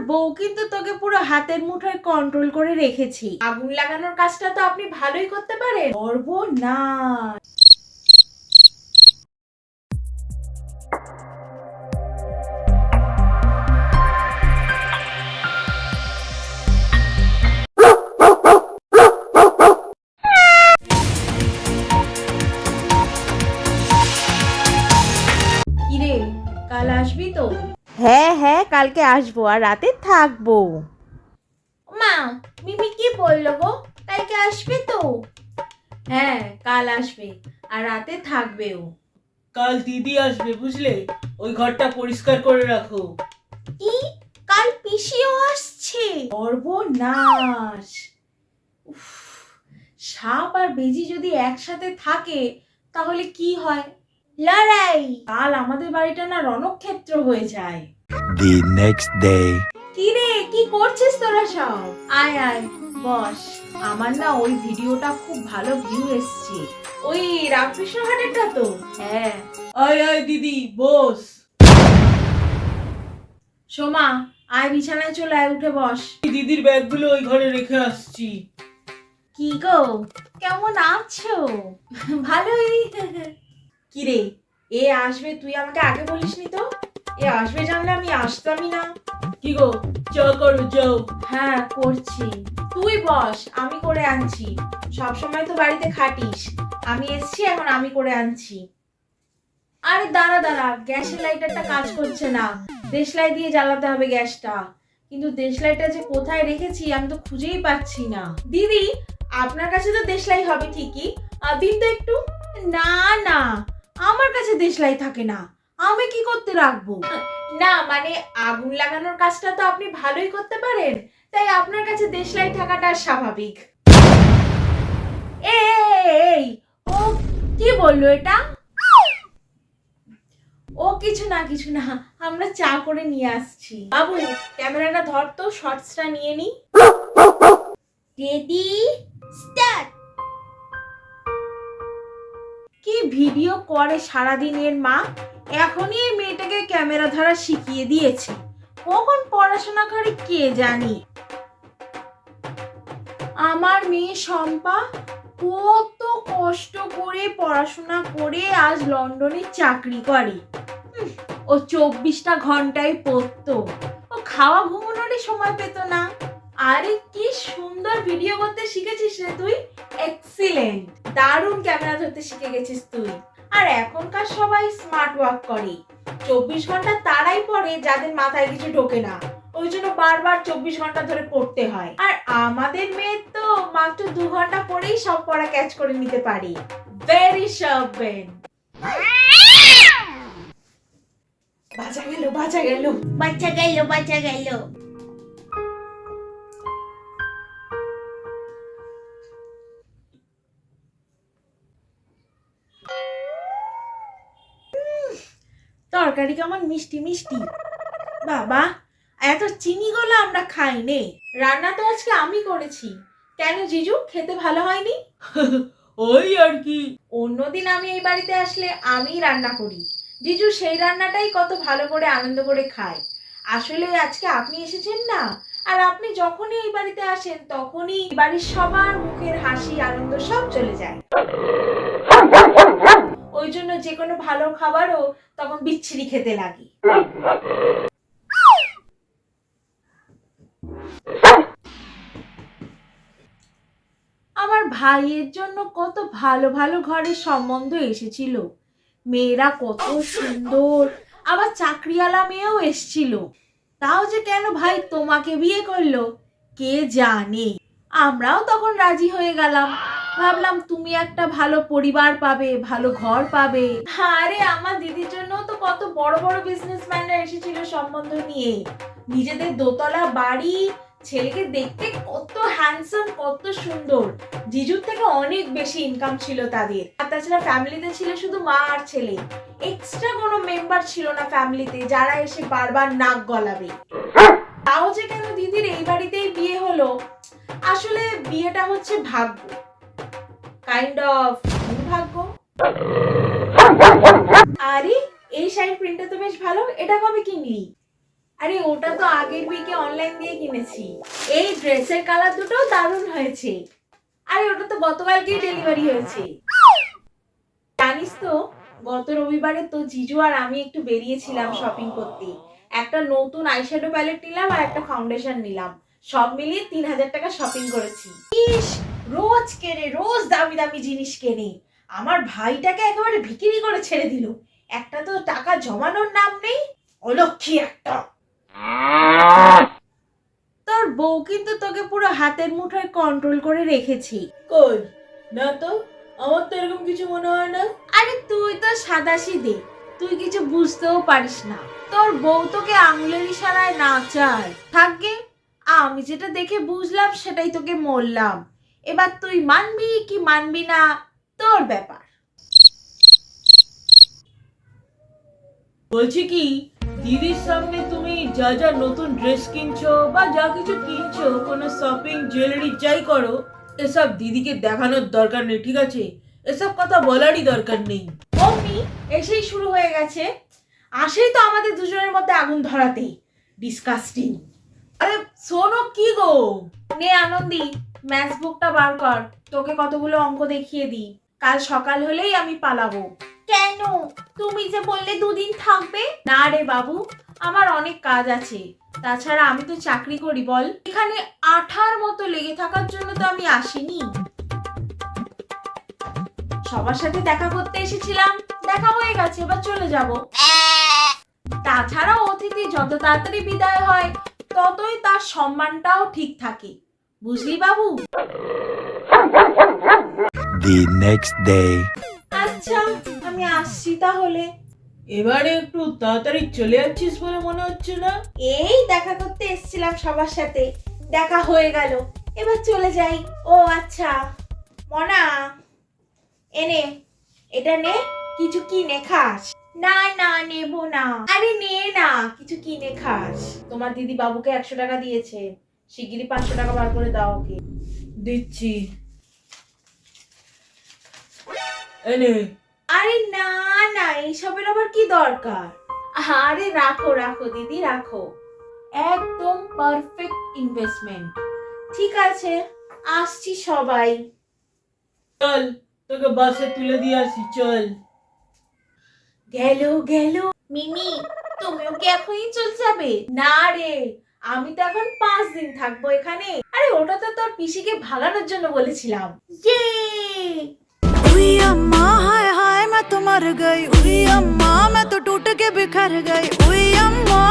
বউ কিন্তু তোকে পুরো হাতের মুঠোয় কন্ট্রোল করে রেখেছি। আগুন লাগানোর কাজটা তো আপনি ভালোই করতে পারেন। সর্বনাশ। কিরে, কাল আসবি তো? হ্যাঁ হ্যাঁ, কালকে আসবো আর রাতে থাকবো। মা, মিমি কি বললো গো? কালকে আসবে তো? হ্যাঁ, কাল আসবে আর রাতে থাকবেও। কাল দিদি আসবে বুঝলে, ওই ঘরটা পরিষ্কার করে রাখো। কি? কাল পিসিও আসছে? সর্বনাশ। উফ, সাপ আর বেজি যদি একসাথে থাকে তাহলে কি হয়? লড়াই। কাল আমাদের বাড়িটা না রণক্ষেত্র হয়ে যায়। The next day. কি রে, কি করছিস তোরা সব? আয় আয়, বস। আমার না ওই ভিডিওটা খুব ভালো ভিউ এসছে। ওই রামকৃষ্ণ হাটেরটা তো? হ্যাঁ। আয় আয় দিদি, বস। সোমা, আয় বিছানায় চলে আয়, উঠে বস। দিদির ব্যাগগুলো ওই ঘরে রেখে আসছি। কি গো, কেমন আছো? ভালোই। কি রে, এ আসবে তুই আমাকে আগে বলিসনি তো? এ আসবে জানলে আমি আসতামই না। কি গো, চা করো যাও। হ্যাঁ করছি, তুই বস, আমি করে আনছি। সব সময় তো বাড়িতে খাটিস, আমি এসছি এখন আমি করে আনছি। আরে দাঁড়া দাঁড়া, গ্যাসের লাইটারটা কাজ করছে না। দেশলাই দিয়ে জ্বালাতে হবে গ্যাসটা। কিন্তু দেশলাইটা যে কোথায় রেখেছি আমি তো খুঁজেই পাচ্ছি না। দিদি, আপনার কাছে তো দেশলাই হবে ঠিকই, দিন তো একটু। না না, আমার কাছে দেশলাই থাকে না, আমি কি করতে রাখবো? না মানে আগুন লাগানোর কাজটা তো আপনি ভালোই করতে পারেন, তাই আপনার কাছে দেশলাই থাকাটা স্বাভাবিক। এই, ও কি বললো এটা? ও কিছু না কিছু না, আমরা চা করে নিয়ে আসছি। বাবু, ক্যামেরাটা ধর তো, শর্টসটা নিয়ে নি। Ready, start. কি ভিডিও করে সারাদিনের মা, এখনই এই মেয়েটাকে ক্যামেরা ধরা শিখিয়ে দিয়েছে, কখন পড়াশোনা করে কে জানি। আমার মেয়ে শম্পা কত কষ্ট করে পড়াশোনা করে আজ লন্ডনে চাকরি করে। ও 24টা ঘন্টায় পড়তো, ও খাওয়া ঘুমানোরই সময় পেত না। আরে কি সুন্দর ভিডিও করতে শিখেছিস রে তুই, এক্সিলেন্ট। দারুণ ক্যামেরা ধরতে শিখে গেছিস তুই। আর এখনকার সবাই স্মার্ট ওয়ার্ক করে, 24 ঘন্টা তারাই পড়ে যাদের মাথায় কিছু ঢোকে না, ওই জন্য বারবার 24 ঘন্টা ধরে পড়তে হয়। আর আমাদের মেয়ে তো মাত্র 2 ঘন্টা পরেই সব পড়া ক্যাচ করে নিতে পারি। Very sharp brain. বাঁচা গেল বাঁচা গেল বাঁচা গেল বাঁচা গেল। তরকারি কেমন মিষ্টি মিষ্টি। বাবা, এত চিনি গুলো আমরা খাই নে। রান্না তো আজকে আমি করেছি। কেন জিজু, খেতে ভালো হয়নি? ওই আর কি। অন্যদিন আমি এই বাড়িতে আসলে আমিই রান্না করি, জিজু সেই রান্নাটাই কত ভালো করে আনন্দ করে খায়। আসলে আজকে আপনি এসেছেন না, আর আপনি যখনই এই বাড়িতে আসেন তখনই বাড়ির সবার মুখের হাসি আনন্দ সব চলে যায়। ওই জন্য যে কোনো ভালো খাবারও তখন বিচ্ছিরি খেতে লাগে। আমার ভাইয়ের জন্য কত ভালো ভালো ঘরের সম্বন্ধ এসেছিল, মেয়েরা কত সুন্দর, আবার চাকরিওয়ালা মেয়েও এসেছিল। তাও যে কেন ভাই তোমাকে বিয়ে করলো কে জানে। আমরাও তখন রাজি হয়ে গেলাম, ভাবলাম তুমি একটা ভালো পরিবার পাবে, ভালো ঘর পাবে। আরে আমার দিদির জন্য তো কত বড় বড় বিজনেসম্যানরা এসেছিল সম্বন্ধ নিয়ে, নিজেদের দোতলা বাড়ি, ছেলেকে দেখতে কত হ্যান্ডসাম কত সুন্দর, জিজুর থেকে অনেক বেশি ইনকাম ছিল তাদের। আর তাছাড়া ফ্যামিলিতে ছিল শুধু মা আর ছেলে, এক্সট্রা কোনো মেম্বার ছিল না ফ্যামিলিতে যারা এসে বারবার নাক গলাবে। তাও যে কেন দিদির এই বাড়িতেই বিয়ে হলো, আসলে বিয়েটা হচ্ছে ভাগ্য, কাইন্ড অফ দুর্ভাগ্য। আরে এই শাড়ির প্রিন্টটা তো বেশ ভালো, এটা কবে কিনলি? আরে ওটা তো আগের উইকে অনলাইন দিয়ে কিনেছি। এই ড্রেসের কালার দুটো দারুণ হয়েছে। আরে ওটা তো গতকালকেই ডেলিভারি হয়েছে। জানিস তো গত রবিবারে তো জিজু আর আমি একটু বেরিয়েছিলাম শপিং করতে। একটা নতুন আইশ্যাডো প্যালেট নিলাম আর একটা ফাউন্ডেশন নিলাম। সব মিলিয়ে 3,000 টাকা শপিং করেছি। ইস, রোজ কেনে, রোজ দামি দামি জিনিস কেনে। আমার ভাইটাকে একেবারে ভিখিরি করে ছেড়ে দিল। একটা তো টাকা জমানোর নাম নেই। অলক্ষী একটা। তোর বউ কিন্তু তোকে পুরো হাতের মুঠোয় কন্ট্রোল করে রেখেছি। কই না তো, আমার তো এরকম কিছু মনে হয় না। আরে তুই তো সাদাসিধে, তুই কিছু বুঝতেও পারিস না। তোর বউ তোকে আঙুলের ইশারায় নাচায়। থাকবে, আমি যেটা দেখে বুঝলাম সেটাই তোকে বললাম। এবার তুই মানবি কি মানবি না তোর ব্যাপার। বলছি কি, দিদির সামনে তুমি যা যা নতুন ড্রেস কিনছো বা যা কিছু কিনছো, কোনো শপিং জুয়েলারি যাই করো, এসব দিদিকে দেখানোর দরকার নেই, ঠিক আছে? এসব কথা বলারই দরকার নেই। অমনি এসেই শুরু হয়ে গেছে। আসেই তো আমাদের দুজনের মধ্যে আগুন ধরাতে। ডিসকাস্টিং। আরে শোনো কি গো, নে আনন্দি, ম্যাথস বুকটা বার কর, তোকে কতগুলো অঙ্ক দেখিয়ে দিই। কাল সকাল হলেই আমি পালাবো। কেন? তুমি যে বললে 2 দিন থাকবে। না রে বাবু, আমার অনেক কাজ আছে। তাছাড়া আমি তো চাকরি করি বল। এখানে আঠার মতো লেগে থাকার জন্য তো আমি আসিনি। সবার সাথে দেখা করতে এসেছিলাম, দেখা হয়ে গেছে, এবার চলে যাব। তাছাড়া অতিথি যত তাড়াতাড়ি বিদায় হয় ততই তার সম্মানটাও ঠিক থাকে, বুঝলি বাবু? The next day. আচ্ছা, আমি আসছি তাহলে। এবারে একটু তাড়াতাড়ি চলে যাচ্ছিস বলে মনে হচ্ছে না? এই দেখা করতে এসেছিলাম সবার সাথে, দেখা হয়ে গেল, এবার চলে যাই। ও আচ্ছা মনা, এনে এটা নে, কিছু কিনে খাস। না না নেব না। আরে নে না, কিছু কিনে খাস। তোমার দিদি বাবুকে 100 টাকা দিয়েছে, শিগগিরই 500 টাকা বার করে দাও ওকে। দিচ্ছি, এনে। আরে না না, এইসবের আবার কি দরকার? আরে রাখো রাখো দিদি, রাখো। একদম পারফেক্ট ইনভেস্টমেন্ট। ঠিক আছে, আসছি সবাই। চল তোকে বাসে তুলে দিয়ে আসি, চল। গেল গেল। মিমি, তুমিও কি এখনই চলে যাবে? না রে, আমি তো এখন 5 দিন থাকবো এখানে। আরে ওটা তো তোর পিসিকে ভাগানোর জন্য বলেছিলাম। ইয়ে! उई अम्मा हाय हाय मैं तो मर गई, उई अम्मा मैं तो टूट के बिखर गई, उई अम्मा